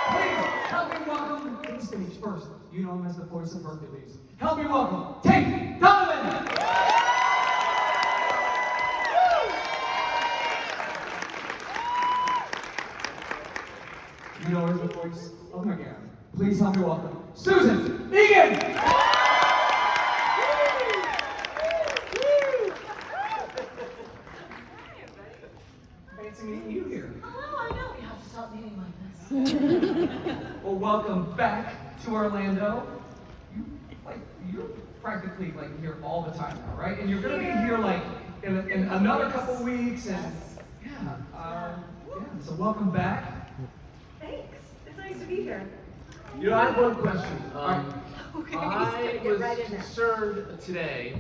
Please help me welcome to the stage first. You know him as the voice of Hercules. Help me welcome Tate, Donavan. You know her as the voice of Egan. Please help me welcome Susan, Egan. Fancy meeting you here. Oh, I know. We have to stop meeting like this. Well, welcome back to Orlando. You're practically here all the time now, right? And you're going to be here in another couple weeks, and yeah. So welcome back. Thanks. It's nice to be here. You know, I have one question. Okay, I get was right in there. concerned today,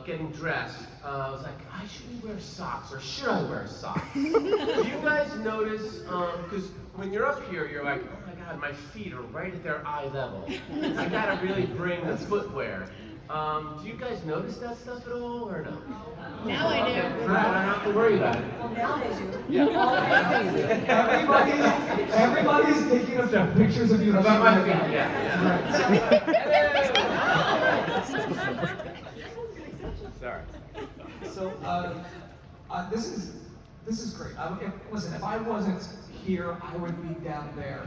getting dressed. I was like, should we wear socks or should I wear socks? Do you guys notice? Because when you're up here, you're like, oh my God, my feet are right at their eye level. I gotta really bring the footwear. Do you guys notice that stuff at all or no? Now I do. Okay, right, I don't have to worry about it. Well, now they do. Yeah. Everybody's taking up their pictures of you. About my feet, yeah. Sorry. So this is great. Listen, if I wasn't here, I would be down there.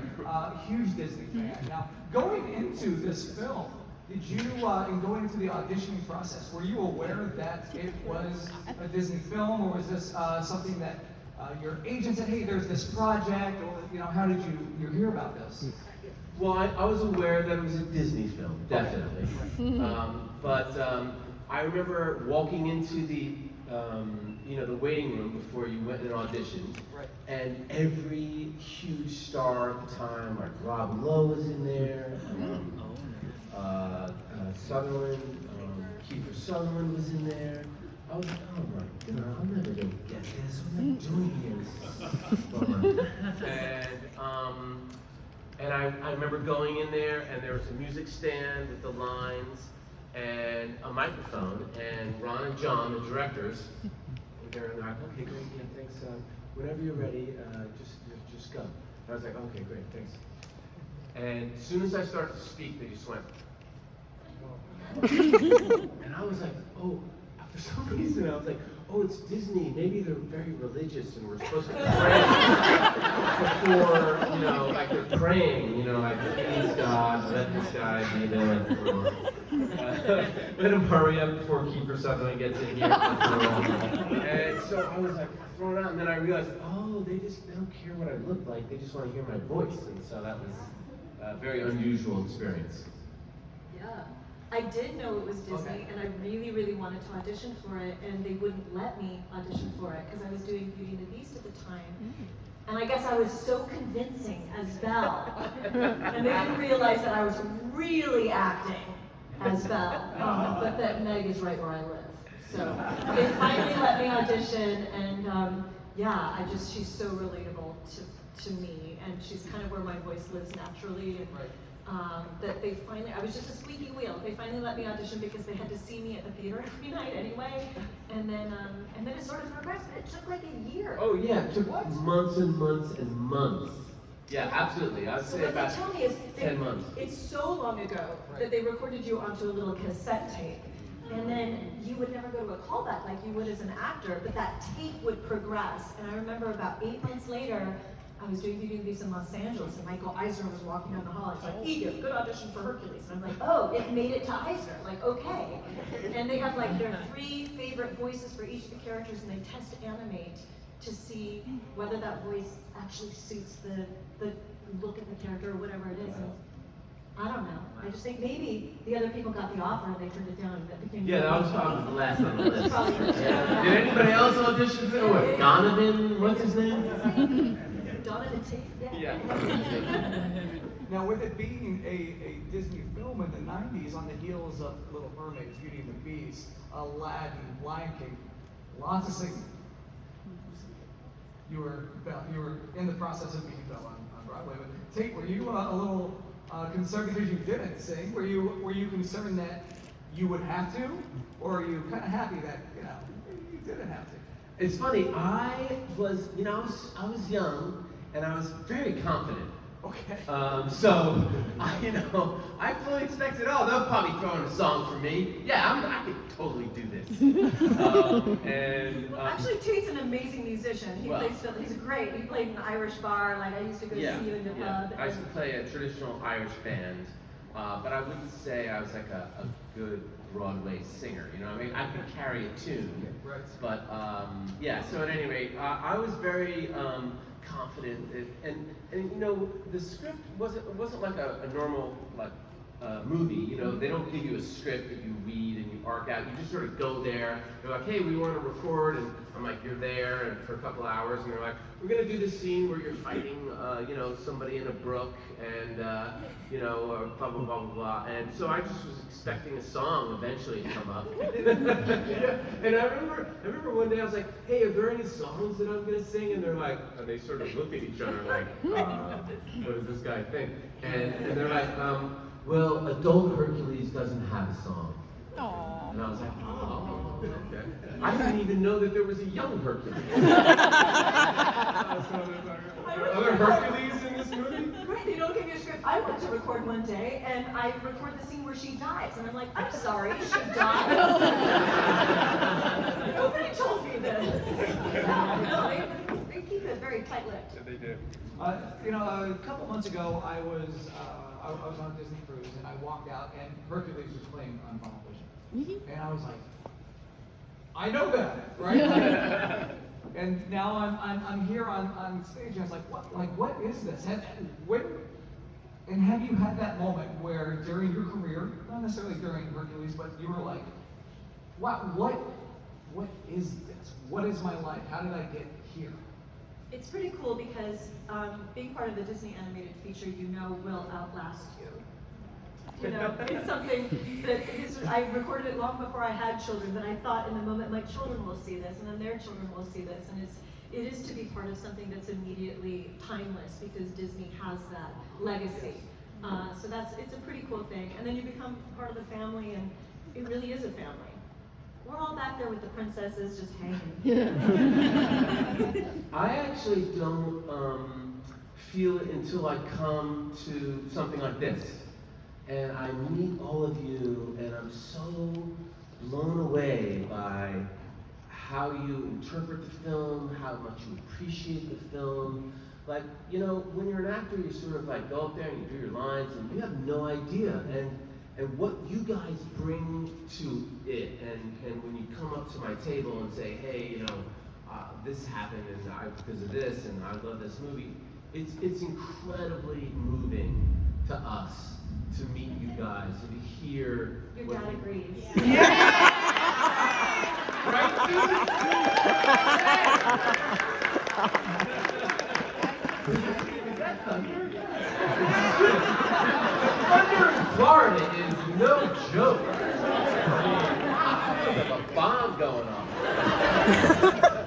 Huge Disney fan. Now, going into this film, did you, in going into the auditioning process, were you aware that it was a Disney film, or was this something that your agent said, hey, there's this project, or how did you hear about this? Well, I was aware that it was a Disney film, definitely. But I remember walking into the the waiting room before you went and auditioned, Right. and every huge star at the time, like Rob Lowe was in there, Sutherland, Kiefer Sutherland was in there. I was like, oh my God, I'm never gonna get this. What am I doing here? And I remember going in there, and there was a music stand with the lines and a microphone, and Ron and John, the directors, were there, and they're like, okay, great, yeah, thanks. Whenever you're ready, just go. And I was like, okay, great, thanks. And as soon as I started to speak, they just went. And I was like, oh, for some reason, I was like, oh, it's Disney. Maybe they're very religious and we're supposed to pray before, like they're praying, like, please God, let this guy be the emperor. Let him hurry up before Kiefer Sutherland gets in here. And so I was like thrown out, and then I realized, oh, they don't care what I look like. They just want to hear my voice. And so that was a very unusual experience. Yeah. I did know it was Disney, and I really, really wanted to audition for it, and they wouldn't let me audition for it because I was doing Beauty and the Beast at the time. And I guess I was so convincing as Belle, and they didn't realize that I was really acting as Belle, but that Meg is right where I live. So they finally let me audition, and she's so relatable to me, and she's kind of where my voice lives naturally. And, that they finally, I was just a squeaky wheel. They finally let me audition because they had to see me at the theater every night anyway. And then it sort of progressed. It took like a year. Oh yeah, it took months and months and months. Yeah, absolutely. I'd say about what they tell me is 10 months. It's so long ago that they recorded you onto a little cassette tape. And then you would never go to a callback like you would as an actor, but that tape would progress. And I remember about 8 months later, I was doing Beauty and the Beast in Los Angeles, and Michael Eisner was walking down the hall. It's like, Egan, good audition for Hercules. And I'm like, oh, it made it to Eisner. Like, okay. And they have their 3 favorite voices for each of the characters, and they test animate to see whether that voice actually suits the look of the character or whatever it is. And I don't know. I just think maybe the other people got the offer and they turned it down. And that became Yeah, that was probably the last on the list. Probably Did anybody else audition for it? What, Donavan? What's his name? Donavan Tate? Yeah. Now, with it being a Disney film in the 90s, on the heels of Little Mermaid, Beauty and the Beast, Aladdin, Lion King, lots of singing. You were in the process of being Belle on Broadway. But Tate, were you a little concerned because you didn't sing? Were you concerned that you would have to, or are you kind of happy that you didn't have to? It's funny. I was young, and I was very confident. Okay. So, I fully expected, they'll probably throw in a song for me. Yeah, I could totally do this. Well, actually, Tate's an amazing musician. He's great. He played in an Irish bar. Like, I used to go see you in the pub. I used to play a traditional Irish band, but I wouldn't say I was like a good Broadway singer. You know what I mean? I could carry a tune. Right. But, so at any rate, I was very confident, and the script wasn't like a normal movie. They don't give you a script that you read and you arc out. You just sort of go there. They're like, hey, we want to record, and I'm like, you're there, and for a couple hours, and they're like, we're gonna do this scene where you're fighting, somebody in a brook, and blah blah blah blah blah. And so I just was expecting a song eventually to come up. And I remember one day I was like, hey, are there any songs that I'm gonna sing? And they're like, and they sort of look at each other like, what does this guy think? And they're like, well, adult Hercules doesn't have a song. Aww. And I was like, oh, okay. I didn't even know that there was a young Hercules. Are there Hercules in this movie? Right, they don't give you a script. I went to record one day, and I record the scene where she dies, and I'm like, I'm sorry, she dies. Nobody told me this. No, they keep it very tight-lipped. Yeah, they do. A couple months ago, I was on a Disney cruise, and I walked out, and Hercules was playing on Final Vision, and I was like, I know that, right? And now I'm here on stage, and I was like, what is this? And have you had that moment where during your career, not necessarily during Hercules, but you were like, wow, what is this? What is my life? How did I get here? It's pretty cool because being part of the Disney animated feature, will outlast you. It's something that I recorded it long before I had children, but I thought in the moment my children will see this, and then their children will see this, and it is to be part of something that's immediately timeless because Disney has that legacy. So it's a pretty cool thing, and then you become part of the family, and it really is a family. We're all back there with the princesses just hanging. I actually don't feel it until I come to something like this. And I meet all of you, and I'm so blown away by how you interpret the film, how much you appreciate the film. Like, when you're an actor, you sort of like go up there and you do your lines, and you have no idea. And what you guys bring to it, and when you come up to my table and say, hey, this happened, and because of this, and I love this movie, it's incredibly moving to us to meet you guys and to hear. Your dad agrees. Right, Is that thunder? Thunder in Florida is no joke. Wow, there's like a bomb going on.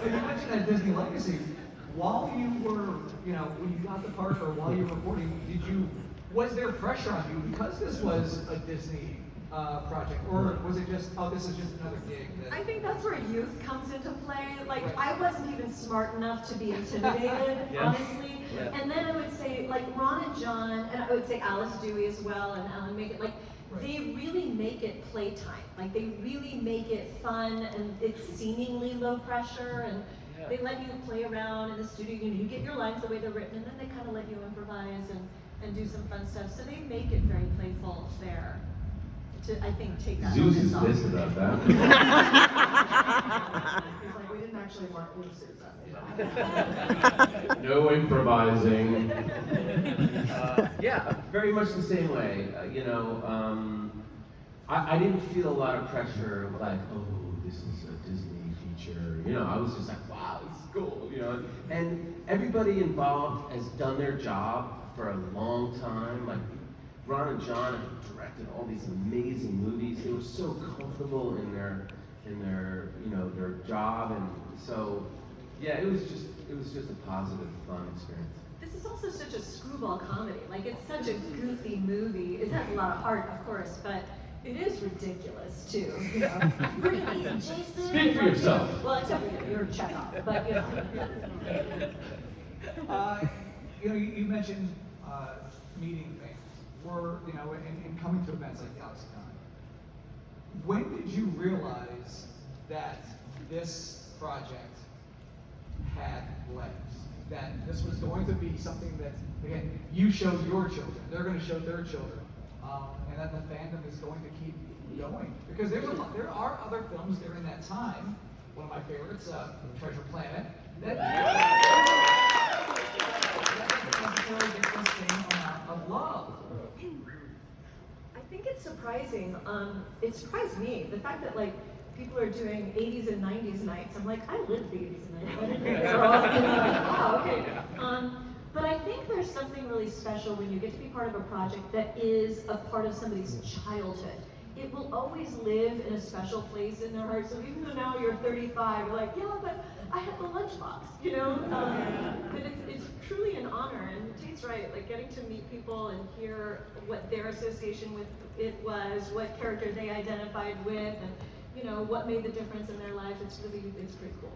You mentioned that Disney legacy. While you were, when you got the part, or while you were recording, was there pressure on you because this was a Disney project, or was it just, this is just another gig? I think that's where youth comes into play. Like, I wasn't even smart enough to be intimidated, honestly. Yeah. And then I would say, like, Ron and John, and I would say Alice Dewey as well, and Alan Make It, they really make it playtime. Like, they really make it fun, and it's seemingly low pressure, and they let you play around in the studio. You get your lines the way they're written, and then they kind of let you improvise and do some fun stuff. So they make it very playful there. To, I think, take that. Zeus is pissed about that. He's like, we didn't actually want wingsuits on it. No improvising. Very much the same way. I didn't feel a lot of pressure, like, oh, this is a Disney feature. I was just like, wow, this is cool. And everybody involved has done their job for a long time. Like, Ron and John have directed all these amazing movies. They were so comfortable in their their job, and so it was just a positive, fun experience. This is also such a screwball comedy. Like, it's such a goofy movie. It has a lot of heart, of course, but it is ridiculous too. We're gonna eat Jason. Speak for yourself. Well, except for you, you're Chekhov, but You mentioned meeting fans, were, and coming to events like GalaxyCon, when did you realize that this project had legs? That this was going to be something that, again, you showed your children, they're going to show their children, and that the fandom is going to keep going? Because there are other films during that time. One of my favorites, Treasure Planet, that doesn't necessarily get the same amount of love. I think it's surprising. It surprised me, the fact that like people are doing 80s and 90s nights. I'm like, I lived the 80s and 90s. I didn't think so. Wow, okay. But I think there's something really special when you get to be part of a project that is a part of somebody's childhood. It will always live in a special place in their heart. So even though now you're 35, you're like, yeah, but I had the lunchbox, But it's truly an honor, and Tate's right. Like getting to meet people and hear what their association with it was, what character they identified with, and what made the difference in their life. It's pretty cool.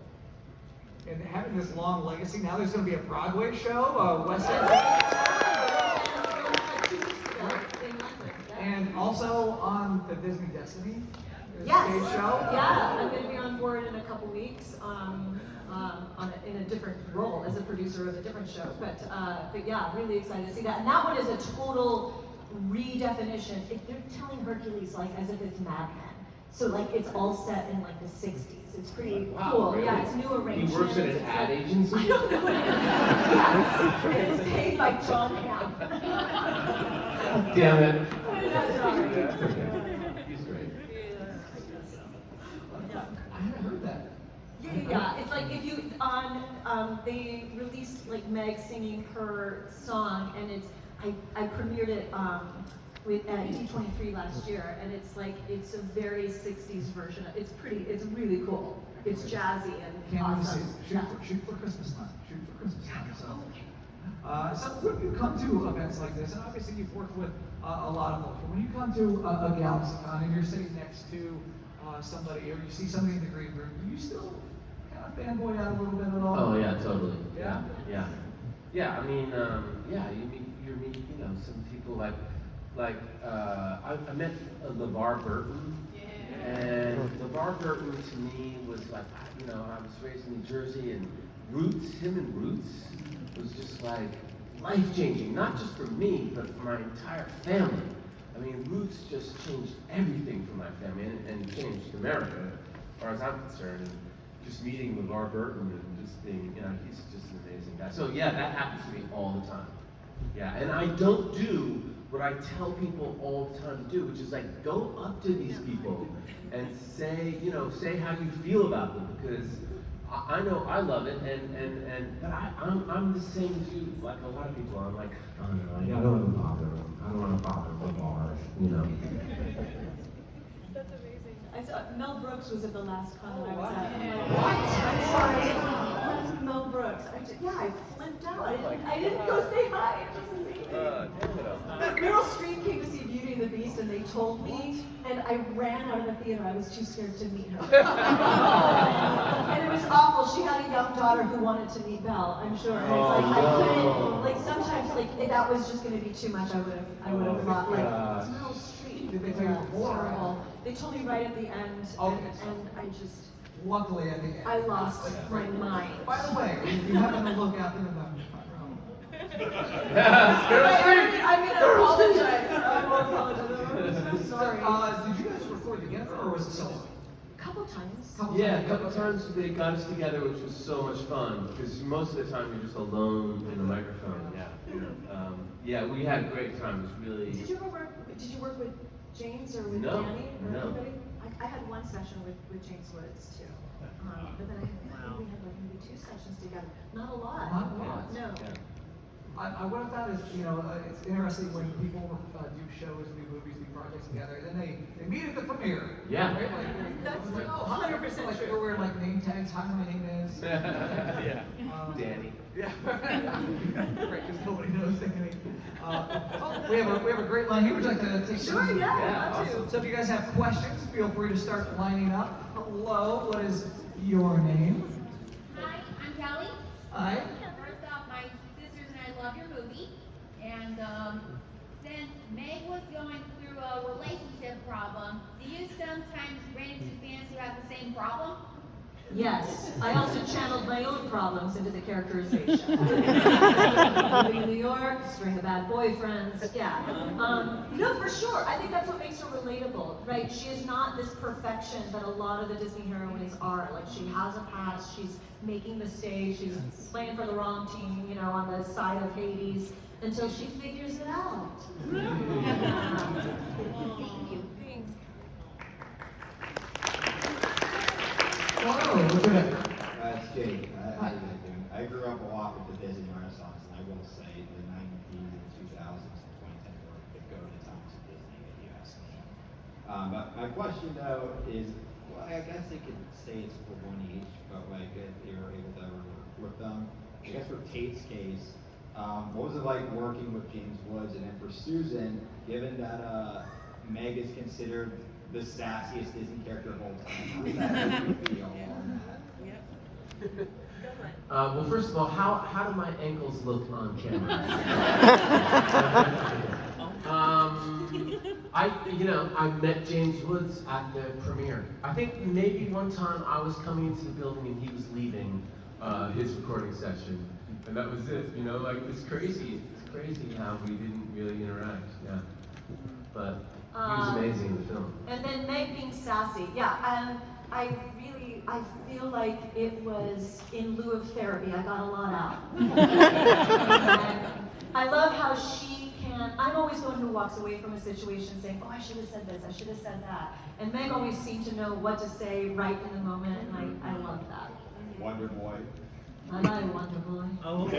And having this long legacy, now there's going to be a Broadway show, West End. And also on the Disney Destiny stage show. Yeah, I'm going to be on board in a couple weeks in a different role as a producer of a different show. But yeah, really excited to see that. And that one is a total redefinition. They're telling Hercules like as if it's Mad Men. So like it's all set in like the 60s. It's pretty cool. Really? Yeah, it's new arrangements. He works at an ad agency? I don't know. Yeah, it's paid by John Hamm. Damn it. He's great. I haven't heard that. Yeah. It's like if you they released like Meg singing her song, and I premiered it at D23 last year, and it's a very 60s version. It's really cool. It's jazzy and Can't wait to see awesome. it. Shoot for Christmas time. Shoot for Christmas time. So when you come to events like this, and obviously you've worked with a lot of folks, but when you come to a GalaxyCon and you're sitting next to somebody, or you see somebody in the green room, do you still kind of fanboy out a little bit at all? Oh yeah, totally. Yeah? Yeah, I mean, you meet, some people like I met LeVar Burton. Yeah. And LeVar Burton to me was like, I was raised in New Jersey, and him and Roots was just like life-changing, not just for me, but for my entire family. I mean, Roots just changed everything for my family, and changed America, as far as I'm concerned. And just meeting LeVar Burton and just being, he's just an amazing guy. So yeah, that happens to me all the time. Yeah, and I don't do what I tell people all the time to do, which is like go up to these people and say how you feel about them, because I know I love it, but I'm the same as you, like a lot of people. I'm like, oh no, I don't want to bother them. I don't want to bother LeVar, That's amazing. I saw Mel Brooks was at the last con that I was wow. at. I'm like, what? I'm sorry. What's Mel Brooks? I flipped out. I didn't go say hi. It doesn't say anything. Meryl Streep came to see Beauty and the Beast, and they told me, and I ran out of the theater. I was too scared to meet her. And it was awful. She had a young daughter who wanted to meet Belle, I'm sure. And it's like, I couldn't, like sometimes, like if that was just going to be too much, I would have thought, like, it's Meryl Streep. Did they tell you before? Terrible. They told me right at the end, and I just... Luckily, I think I lost my mind. By the way, if you happen to look out there in the front row. I'm gonna apologize. I will apologize. Sorry. Did you guys record together, or was it solo? A couple times. a couple times they got us together, which was so much fun, because most of the time you're just alone in the microphone. Yeah, we had a great time. It was really. Did you work with James or with Danny or anybody? I had one session with James Woods too. But then I think we had like maybe 2 sessions together. Not a lot. Not a lot. No. Yeah. What I found is, it's interesting when people do shows, do movies, do projects together, and then they meet at the premiere. Yeah. Right? That's like, oh, 100% like true. we're wearing like name tags, hi, my name is. Yeah. Danny. Yeah. Right, because nobody knows their name. We have a great line here. Would you like to take Sure, some? yeah, I'd love to. So if you guys have questions, feel free to start lining up. Hello, what is your name? Hi, I'm Kelly. Hi. First off, my sisters and I love your movie, and was going through a relationship problem, do you sometimes run into fans who have the same problem? Yes, I also channeled my own problems into the characterization. Living in New York, string of bad boyfriends, yeah. No, for sure. I think that's what makes her relatable, right? She is not this perfection that a lot of the Disney heroines are. Like, she has a past, she's making mistakes, she's playing for the wrong team, you know, on the side of Hades, until she figures it out. Thank you. Thanks. Hello, what's your name? It's Jake. How you guys doing? I grew up a lot with the Disney Renaissance, and I will say the 90s and 2000s and 2010 were the golden times of Disney, if you ask me. But my question, though, is, well, I guess they could say it's for one each, but like if you were able to ever work with them. I guess for Tate's case, what was it like working with James Woods? And then for Susan, given that Meg is considered the sassiest Disney character of all time, how does that make you feel on that? Well, first of all, how do my ankles look on camera? I met James Woods at the premiere. I think maybe one time I was coming into the building and he was leaving his recording session, and that was it. You know, like it's crazy. It's crazy how we didn't really interact. Yeah, but he was amazing in the film. And then Meg being sassy, yeah. I feel like it was in lieu of therapy. I got a lot out. And I love how she can. I'm always the one who walks away from a situation saying, "Oh, I should have said this. I should have said that." And Meg always seemed to know what to say right in the moment, and I love that. Wonder Boy. I like Wonder Boy. Oh.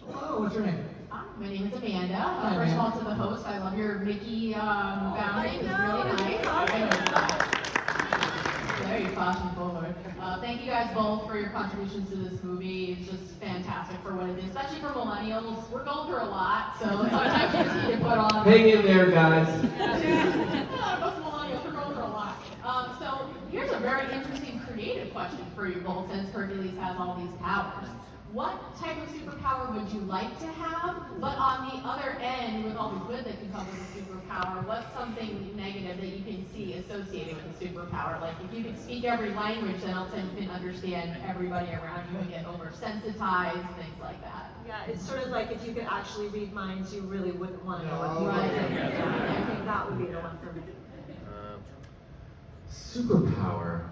Hello, what's your name? My name is Amanda. First of all, to the host, I love your Mickey bounding. It's really nice. Very fashion forward. Thank you guys both for your contributions to this movie. It's just fantastic for what it is, especially for millennials. We're going through a lot, so sometimes you just need to put on. Hang in there, guys. Most millennials are going through a lot. So here's a very interesting creative question for you both, since Hercules has all these powers. What type of superpower would you like to have? But on the other end, with all the good that can come with a superpower, what's something negative that you can see associated with a superpower? Like if you could speak every language, then all of a sudden you can understand everybody around you and get oversensitized, things like that. Yeah, it's sort of like if you could actually read minds, you really wouldn't want to know what people Right. think. Yeah, I think that would be the one for me. Superpower.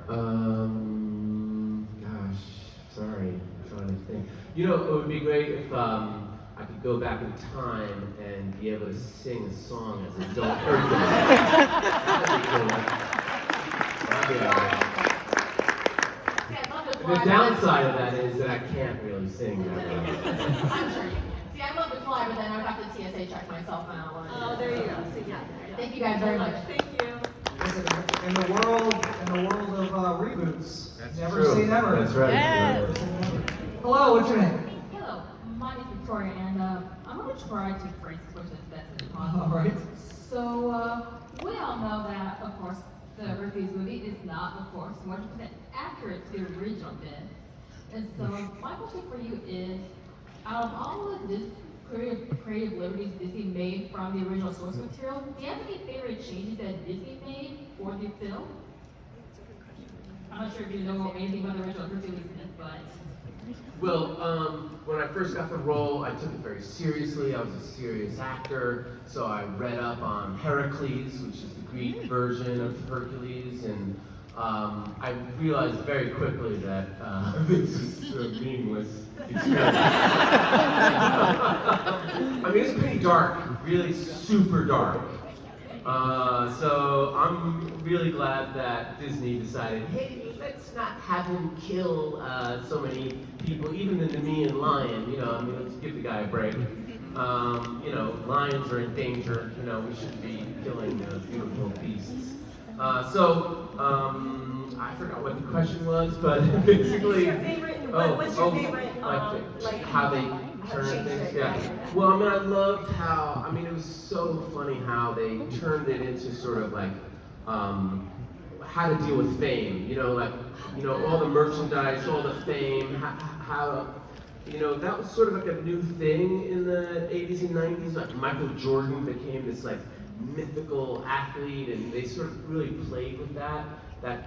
Gosh, sorry, I'm trying to think. You know, it would be great if I could go back in time and be able to sing a song as an adult Hercules. That'd be cool. That'd be all right. See, I'd love to The fly, downside of that is that I can't really sing that well. I'm sure you can. See, I'd love to fly, but then I would have to TSA check myself and I don't want to. Oh, there you go. So, yeah. Thank you guys very much. Thank you. Listen, in the world of reboots, That's never true. say never. That's right. Yes. Hello, what's your name? Hello, my name is Victoria, and I'm going to try to phrase this question as best as possible. All right. So, we all know that, of course, the Hercules movie is not, of course, 100% accurate to the original then. And so, my question for you is, out of all of this creative liberties Disney made from the original source material, do you have any favorite changes that Disney made for the film? I'm not sure if you know anything about the original Hercules, but... Well, when I first got the role, I took it very seriously. I was a serious actor, so I read up on Hercules, which is the Greek version of Hercules, and I realized very quickly that this is a meaningless experience. I mean, it's pretty dark, really super dark. So I'm really glad that Disney decided, hey, let's not have him kill so many people, even the Nemean lion. You know, I mean, let's give the guy a break. You know, lions are in danger. You know, we shouldn't be killing beautiful beasts. I forgot what the question was, but basically, What's your favorite? What's your favorite? like how they turn things. Yeah. Well, I mean, I loved how. I mean, it was so funny how they turned it into sort of like how to deal with fame. You know, like all the merchandise, all the fame, how you know, that was sort of like a new thing in the 80s and 90s. Like Michael Jordan became this like mythical athlete, and they sort of really played with that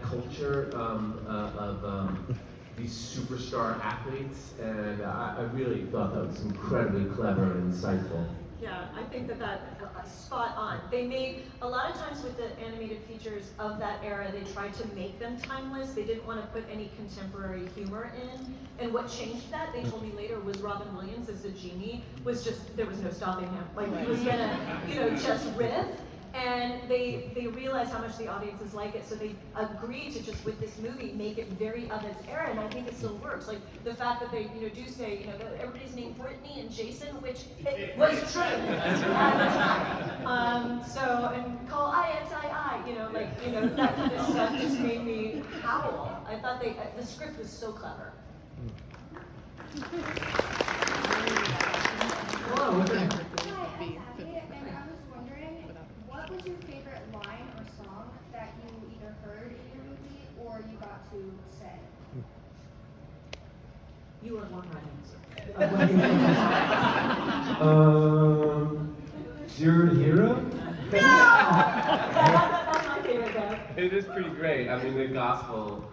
culture of these superstar athletes, and I really thought that was incredibly clever and insightful. Yeah, I think that spot on. They made, a lot of times with the animated features of that era, they tried to make them timeless. They didn't want to put any contemporary humor in. And what changed that, they told me later, was Robin Williams as the genie was just, there was no stopping him. Like, he was gonna, you know, just riff. And they realized how much the audiences like it, so they agreed to just, with this movie, make it very of its era, and I think it still works. Like, the fact that they, you know, do say, you know, that everybody's named Brittany and Jason, which it was true at the time. So, and call IXII, you know, like, you know, that kind of stuff just made me howl. I thought the script was so clever. Hello, what's your name? Hi, I'm Tate, and I was wondering, what was your favorite line or song that you either heard in your movie or you got to say? You are one right answer. Zero to Hero? No! That's my favorite though. It is pretty great. I mean, the gospel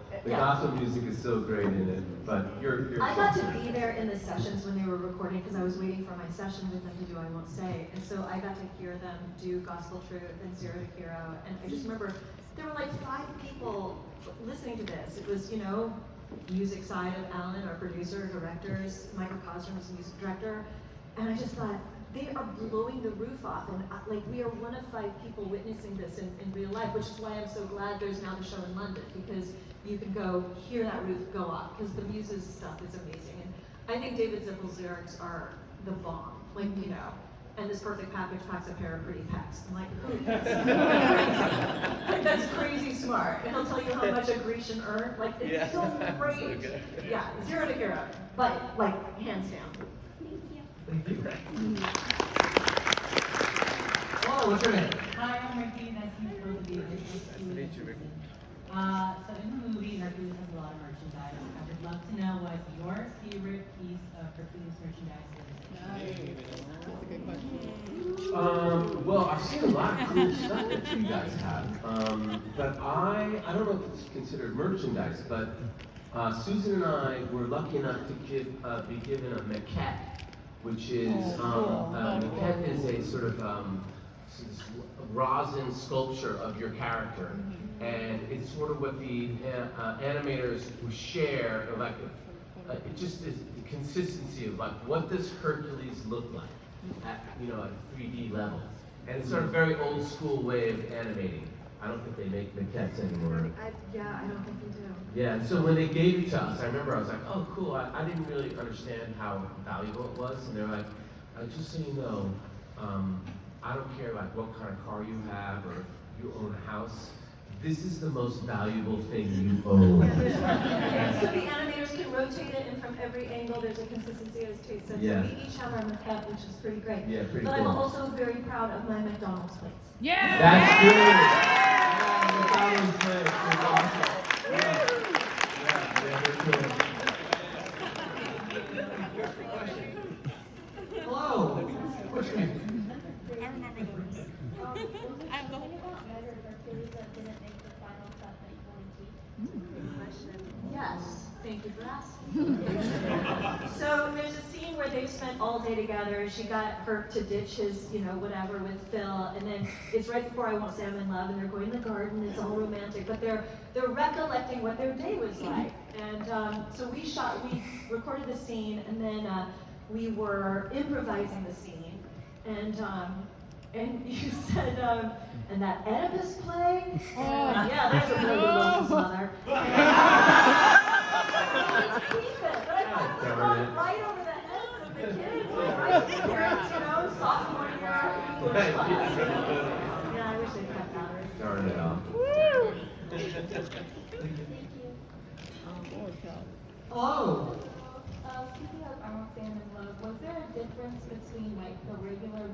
music is so great in it. But you're. I got to be there in the sessions when they were recording because I was waiting for my session with them to do I Won't Say. And so I got to hear them do Gospel Truth and Zero to Hero. And I just remember there were like 5 people listening to this. It was, you know, music side of Alan, our producer, directors, Michael Cosner was the music director. And I just thought, they are blowing the roof off, and like we are one of 5 people witnessing this in real life, which is why I'm so glad there's now the show in London, because you can go hear that roof go off, because the Muses stuff is amazing. And I think David Zippel's lyrics are the bomb, like, you know, and this perfect package packs a pair of pretty pecs. I'm like, who? That's crazy smart. And he'll tell you how much a Grecian earned. Like, it's so great. So good. Yeah, Zero to Hero, but like hands down. Thank you. Hello, what's your name? Hi, I'm Ricky. Nice to meet you both of you. Nice to meet you, Ricky. So in the movie, Hercules has a lot of merchandise. I would love to know what your favorite piece of Hercules merchandise is. That's a good question. Well, I've seen a lot of cool stuff that you guys have. But I don't know if it's considered merchandise, but Susan and I were lucky enough to be given a maquette, which is, maquette is a sort of rosin sculpture of your character. And it's sort of what the animators share, like, it just is the consistency of like, what does Hercules look like at, you know, at a 3D level? And it's sort of a very old school way of animating. I don't think they make maquettes anymore. Yeah, I don't think we do. Yeah, and so when they gave it to us, I remember I was like, oh, cool. I didn't really understand how valuable it was. And they're like, just so you know, I don't care like what kind of car you have or if you own a house. This is the most valuable thing you own. Yeah, so the animators can rotate it, and from every angle there's a consistency, as Tate said. Yeah. So we each have our maquette, which is pretty great. Yeah, pretty but cool. I'm also very proud of my McDonald's plates. Yeah! That's good. Yeah, McDonald's plates. They're awesome. Yeah, they're cool. Hello, what's your name? I remember those. I'm going about better Hercules that didn't make the final cut in 20. Good question. Yes, thank you for asking. So there's a scene where they've spent all day together. She got Herc to ditch his, you know, whatever with Phil, and then it's right before I Won't Say I'm in Love, and they're going to the garden. It's all romantic, but they're recollecting what their day was like. And so we recorded the scene, and then we were improvising the scene, and you said, and that Oedipus play? Yeah, that's a really good mother. But I thought it was right over the heads of the kids, right over the parents, you know, sophomore year English class. Yeah, I wish they'd cut that out. Darn it off. Hello. Speaking of I Won't Say I'm in Love, was there a difference between like the regular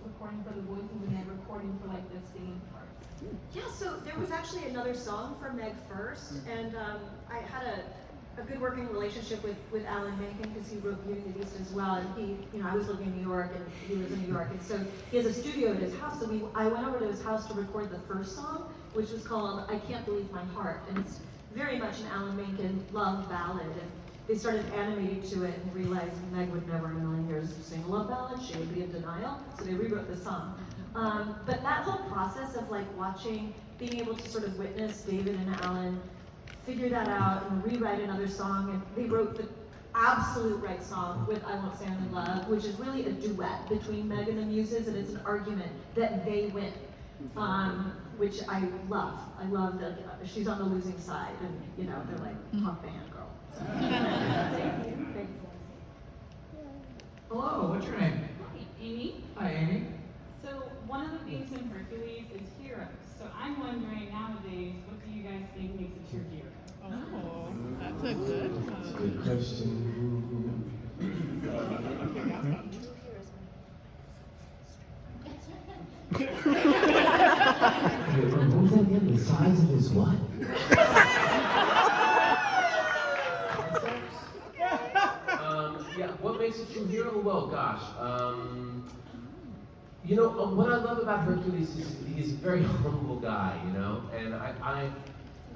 recording for the voices and then recording for like the singing parts? Yeah, so there was actually another song for Meg first, and I had a good working relationship with Alan Menken because he wrote Beauty and the Beast as well, and he, I was living in New York and he lives in New York, and so he has a studio at his house. So I went over to his house to record the first song, which was called "I Can't Believe My Heart," and it's very much an Alan Menken love ballad. And they started animating to it and realized Meg would never in a million years sing a love ballad. She would be in denial, so they rewrote the song. But that whole process of like watching, being able to sort of witness David and Alan figure that out and rewrite another song, and they wrote the absolute right song with I Won't Stand in Love, which is really a duet between Meg and the Muses, and it's an argument that they win, which I love. I love that she's on the losing side, and they're like, talk band girl. So, thank you. Thanks. Hello, what's your name? Amy. Hi, Amy. So one of the themes in Hercules is heroes. So I'm wondering nowadays, what do you guys think makes a true hero? Oh, that's a good one. That's a good question. What was that again? The size of his what? Yeah, what makes a true hero? Well, gosh. What I love about Hercules is he's a very humble guy, and I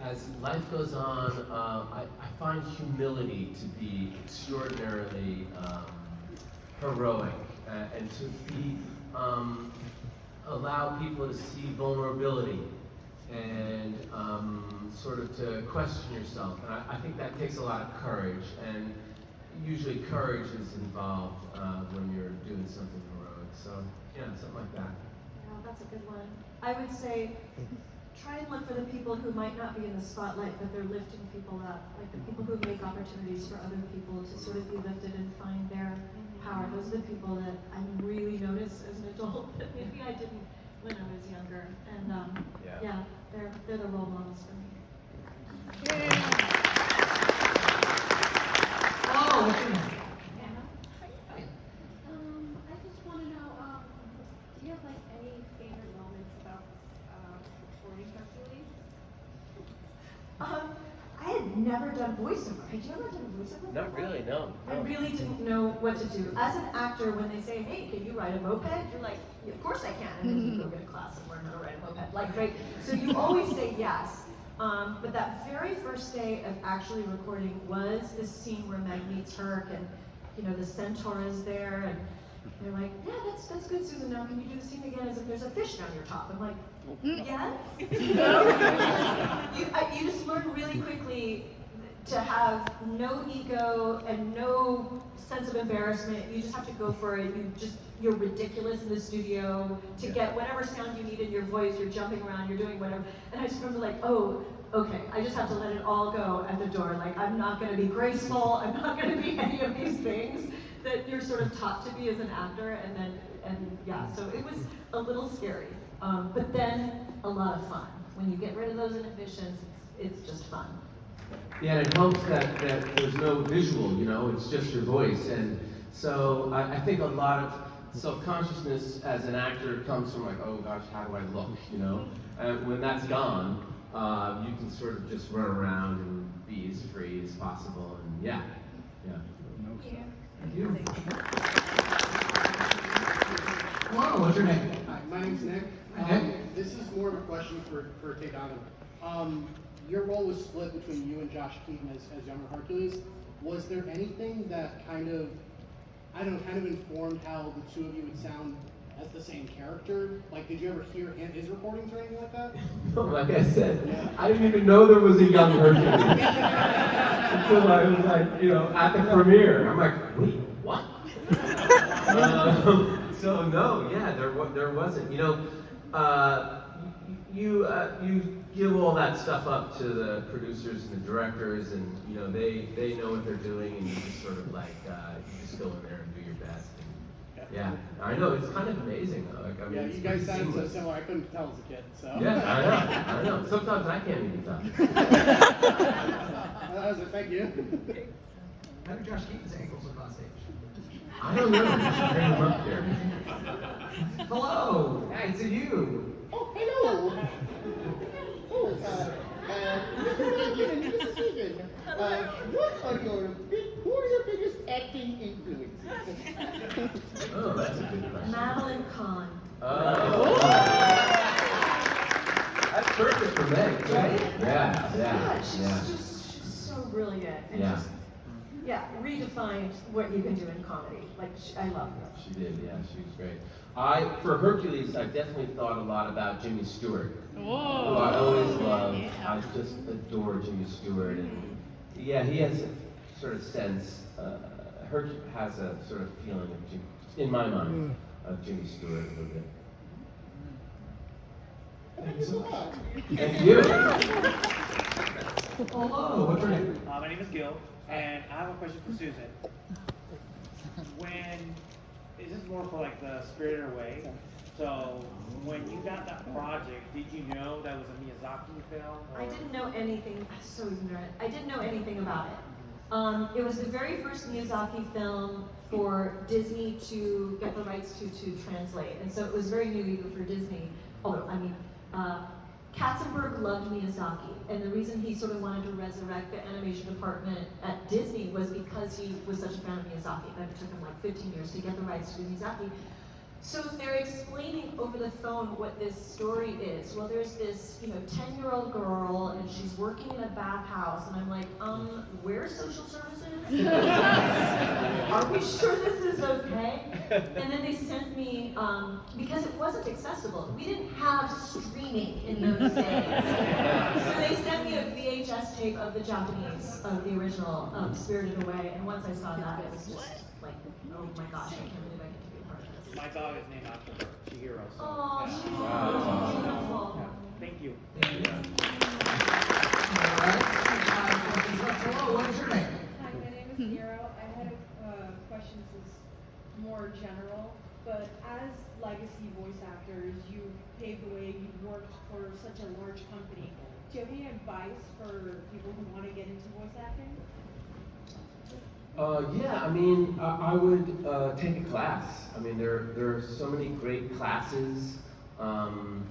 as life goes on, I find humility to be extraordinarily heroic, and to be, allow people to see vulnerability and sort of to question yourself. And I think that takes a lot of courage, and usually courage is involved when you're doing something heroic. So, yeah, something like that. Yeah, that's a good one. I would say, try and look for the people who might not be in the spotlight, but they're lifting people up. Like the people who make opportunities for other people to sort of be lifted and find their power. Those are the people that I really notice as an adult that maybe I didn't when I was younger. And yeah, they're the role models for me. Oh, what's your name? I just want to know, do you have like any favorite moments about recording Hercules? I had never done voiceover. Had you ever done voiceover? Not really, no. I really didn't know what to do. As an actor, when they say, hey, can you ride a moped? You're like, yeah, of course I can. And then you go get a class and learn how to ride a moped. Like, right? So you always say yes. But that very first day of actually recording was this scene where Meg meets Herc, and the centaur is there, and they're like, yeah, that's good, Susan. Now can you do the scene again as if there's a fish down your top? I'm like, yes. You just learn really quickly to have no ego and no sense of embarrassment. You just have to go for it. You're ridiculous in the studio to get whatever sound you need in your voice. You're jumping around, you're doing whatever. And I just remember like, oh, okay, I just have to let it all go at the door. Like, I'm not gonna be graceful, I'm not gonna be any of these things that you're sort of taught to be as an actor, and yeah, so it was a little scary, but then a lot of fun. When you get rid of those inhibitions, it's just fun. Yeah, and it helps that there's no visual, it's just your voice. And so I think a lot of self-consciousness as an actor comes from like, oh gosh, how do I look, And when that's gone, you can sort of just run around and be as free as possible, and yeah. Thank you. Hello, what's your name? Hi, my name's Nick. Hi, Nick. This is more of a question for Tate Donavan. Your role was split between you and Josh Keaton as younger Hercules. Was there anything that kind of informed how the two of you would sound as the same character? Like, did you ever hear his recordings or anything like that? No, like I said, I didn't even know there was a young Hercules until I was like, at the premiere. I'm like, wait, what? So no, yeah, there wasn't. You give all that stuff up to the producers and the directors, and they know what they're doing, and you just sort of like you just go in there and do your best. Yeah, I know, it's kind of amazing though. Like, I mean, you guys sound so similar. I couldn't tell as a kid. So. Yeah, I know. Sometimes I can't even tell. That was it. Thank you. How did Josh Keaton's ankles look on stage? I don't know. I should bring him up here. Hello, hey, it's you. Oh, hello. Oh, this is Egan. who are your biggest acting influences? Oh, that's a good question. Madeline Kahn. Oh. That's perfect for me. Right? Yeah. She's so brilliant. And just, redefined what you can do in comedy. Like, I love her. She did, yeah, she was great. For Hercules, I definitely thought a lot about Jimmy Stewart. Whoa. Who I always loved. I just adore Jimmy Stewart. And yeah, he has a sort of sense, Hercules has a sort of feeling of Jimmy, in my mind, of Jimmy Stewart a little bit. Thank you so much. Thank you. Hello, what's your name? My name is Gil, and I have a question for Susan. Is this more for like the Spirited Away? So, when you got that project, did you know that was a Miyazaki film? I didn't know anything. I'm so ignorant. I didn't know anything about it. It was the very first Miyazaki film for Disney to get the rights to translate, and so it was very new even for Disney. Although, I mean, Katzenberg loved Miyazaki, and the reason he sort of wanted to resurrect the animation department at Disney was because he was such a fan of Miyazaki, and it took him like 15 years to get the rights to Miyazaki. So they're explaining over the phone what this story is. Well, there's this, 10-year-old girl, and she's working in a bathhouse, and I'm like, where's social services? Are we sure this is okay? And then they sent me, because it wasn't accessible. We didn't have streaming in those days. So they sent me a VHS tape of the Japanese, of the original Spirited Away, and once I saw that, it was just like, oh my gosh, I can't believe I get to be a part of this. My dog is named after her, Chihiro. So, Oh, yeah. beautiful. Yeah. Thank you. Hello, what is your name? Hi, my name is Nero. I had a question that's more general, but as legacy voice actors, you've paved the way, you've worked for such a large company. Do you have any advice for people who want to get into voice acting? Yeah, I mean, I would take a class. I mean, there are so many great classes on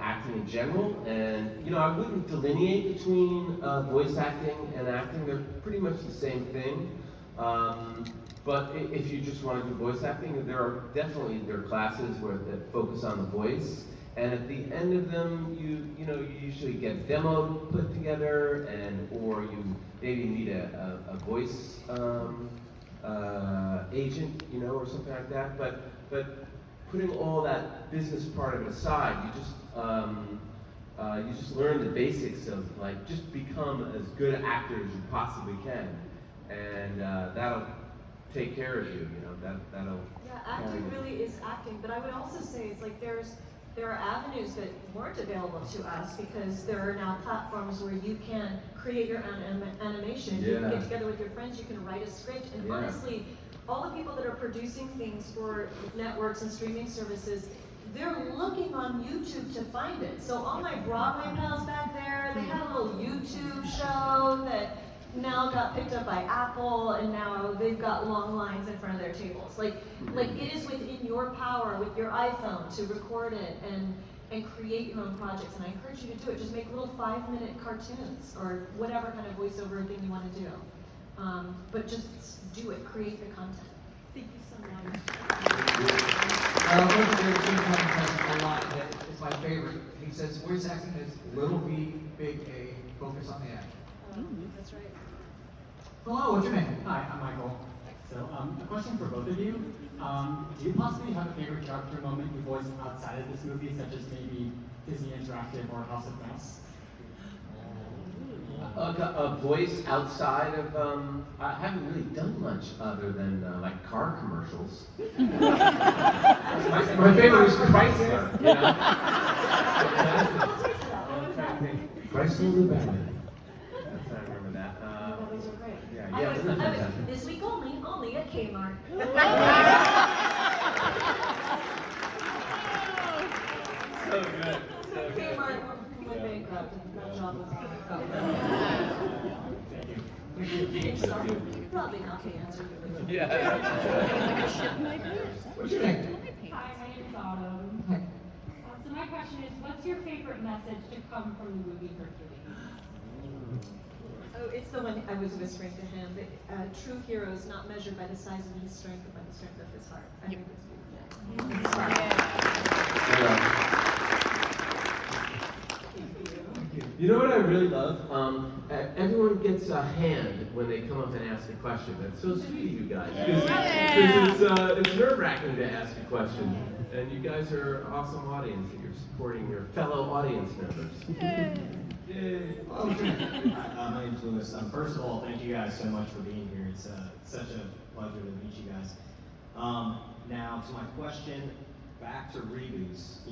acting in general, and I wouldn't delineate between voice acting and acting. They're pretty much the same thing. But if you just want to do voice acting, there are classes that focus on the voice. And at the end of them, you usually get a demo put together, or you maybe meet a voice agent, or something like that. But putting all that business part of it aside, you just learn the basics of just become as good an actor as you possibly can, and that'll take care of you. That'll. Yeah, acting really is acting, but I would also say it's like there are avenues that weren't available to us because there are now platforms where you can create your own animation. You can get together with your friends, you can write a script, and honestly, all the people that are producing things for networks and streaming services, they're looking on YouTube to find it. So all my Broadway pals back there, they had a little YouTube show that now got picked up by Apple, and now they've got long lines in front of their tables. Like it is within your power with your iPhone to record it and create your own projects. And I encourage you to do it. Just make little 5-minute cartoons or whatever kind of voiceover thing you want to do. But just do it. Create the content. Thank you so much. One of the great things has a line that is my favorite. He says, voice acting is little V, big A, focus on the action. That's right. Hello, what's your name? Hi, I'm Michael. So, a question for both of you. Do you possibly have a favorite character moment you voiced outside of this movie, such as maybe Disney Interactive or House of Mouse? A voice outside of, I haven't really done much other than car commercials. my favorite was Chrysler, Chrysler the Batman. I remember that. Those are great. Yeah, isn't that fantastic? This week only at Kmart. So good. Kmart went bankrupt and that job was probably not the answer. What's your name? Hi, my name is Autumn. So my question is, what's your favorite message to come from the movie Hercules? Oh, it's the one I was whispering to him. That true hero is not measured by the size of his strength, but by the strength of his heart. I think it's beautiful. You know what I really love? Everyone gets a hand when they come up and ask a question. That's so sweet of you guys. Because it's nerve-wracking to ask a question. And you guys are an awesome audience. You're supporting your fellow audience members. Yay. My name's Lewis. First of all, thank you guys so much for being here. It's such a pleasure to meet you guys. Now, to my question, back to reboots.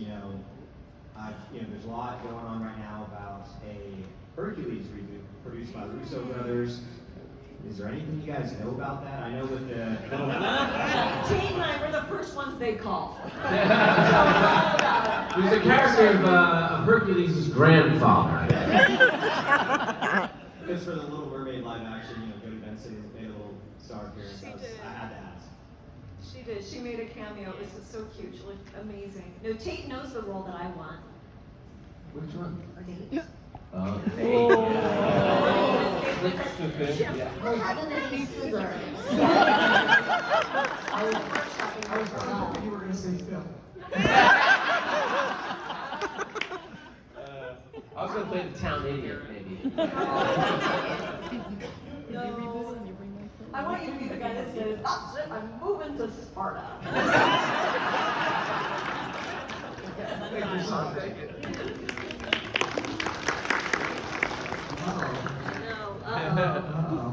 There's a lot going on right now about a Hercules reboot produced by the Russo brothers. Is there anything you guys know about that? I know with the Tate and I were the first ones they called. There's a character of Hercules' grandfather. Because for the Little Mermaid live action, Jodie Benson made a little star appearance. She I did. had to ask. She did. She made a cameo. It was so cute. She looked amazing. No, Tate knows the role that I want. Which one? Tate. Oh, We're having any scissors. I was hoping you were going to say Phil. I was going to play the town idiot, maybe. No. I want you to be the guy that says, "That's it, I'm moving to Sparta."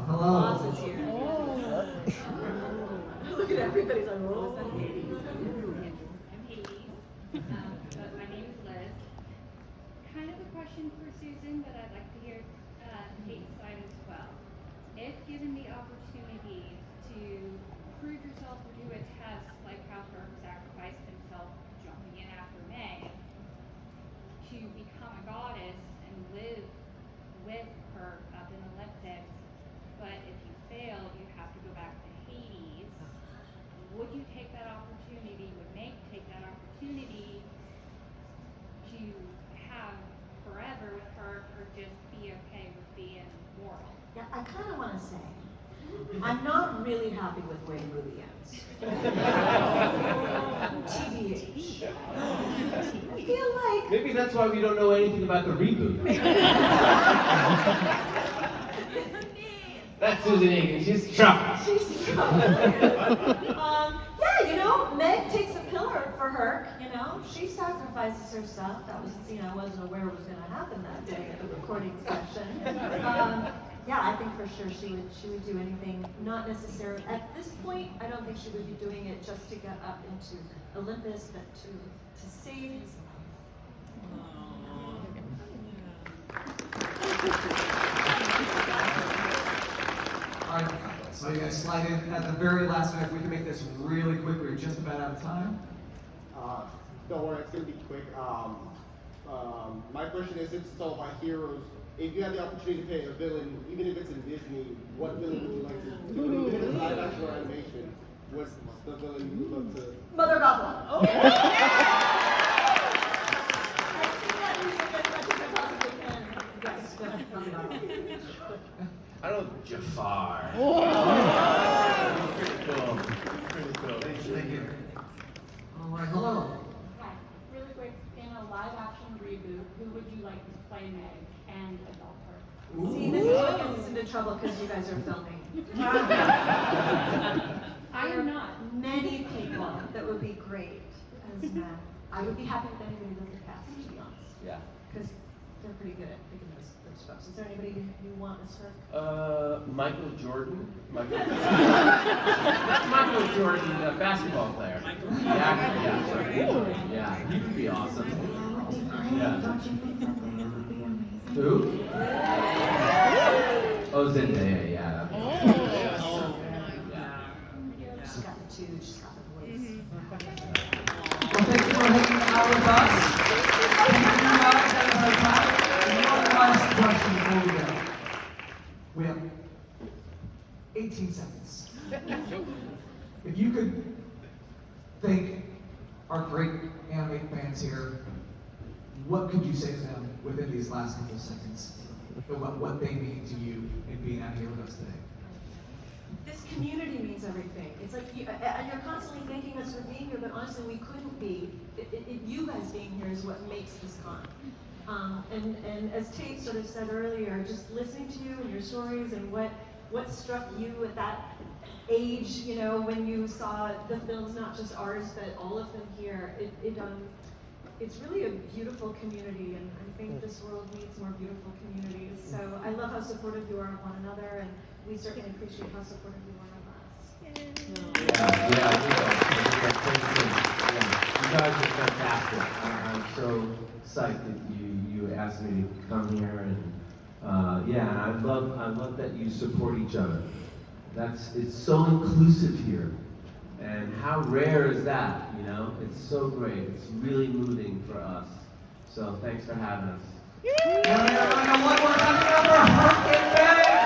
Hello. Boss is here. Look at everybody's like, oh. I'm Hades. But my name is Liz. Kind of a question for Susan, but I'd like to hear Tate's side as well. If given the opportunity to prove yourself or do a test like how Herc sacrificed himself jumping in after May to become a goddess and live with her up in the Olympics, but if you failed, you have to go back to Hades. Would you take that opportunity? Would Meg take that opportunity to have forever with her, or just be okay with being mortal? Yeah, I kind of want to say, I'm not really happy with the way the movie ends. TBH. I feel like Maybe that's why we don't know anything about the reboot. That's Susan Egan. She's trouble. She's trouble. Yeah, Meg takes a pillar for her. She sacrifices herself. That was a scene I wasn't aware was going to happen that day at the recording session. Yeah, I think for sure she would do anything. Not necessarily at this point. I don't think she would be doing it just to get up into Olympus, but to save his All right, so you guys slide in at the very last minute. We can make this really quick. We're just about out of time. Don't worry, it's gonna be quick. My question is, since it's all about heroes, if you had the opportunity to play a villain, even if it's in Disney, what villain would you like to do? Even if it's live action or animation, what's the villain you would love to? Mother Gothel. Okay. I don't know, Jafar. Pretty cool. Pretty cool. Thank you. All right, hello. Hi, really quick, in a live action reboot, who would you like to play Meg and adult her? See, this is what gets us into trouble because you guys are filming. I am not. Many people that would be great as Meg. I would be happy with anybody with the cast, to be honest. Yeah. Because they're pretty good at picking those folks. Is there anybody you want as her? Michael Jordan. Michael Jordan, basketball player. Yeah, he would be awesome. Yeah. Who? Oh, Zendaya, yeah. She's got the two, she's got the voice. Well, thank you for hanging out with us. Thank you guys. That is our time. One last question before we go. We have 18 seconds. If you could thank our great anime fans here, what could you say to them within these last couple of seconds? what they mean to you in being out here with us today. This community means everything. It's like you're constantly thanking us for being here, but honestly, we couldn't be. You guys being here is what makes this con. And as Tate sort of said earlier, just listening to you and your stories and what struck you at that age, you know, when you saw the films, not just ours, but all of them here, it's really a beautiful community, and I think this world needs more beautiful communities. So I love how supportive you are of one another, and we certainly appreciate how supportive you are of us. You guys are fantastic. I'm so psyched that you asked me to come here, and I love that you support each other. It's so inclusive here, and how rare is that? You know, it's so great. It's really moving for us. So thanks for having us. One more time for Hercules.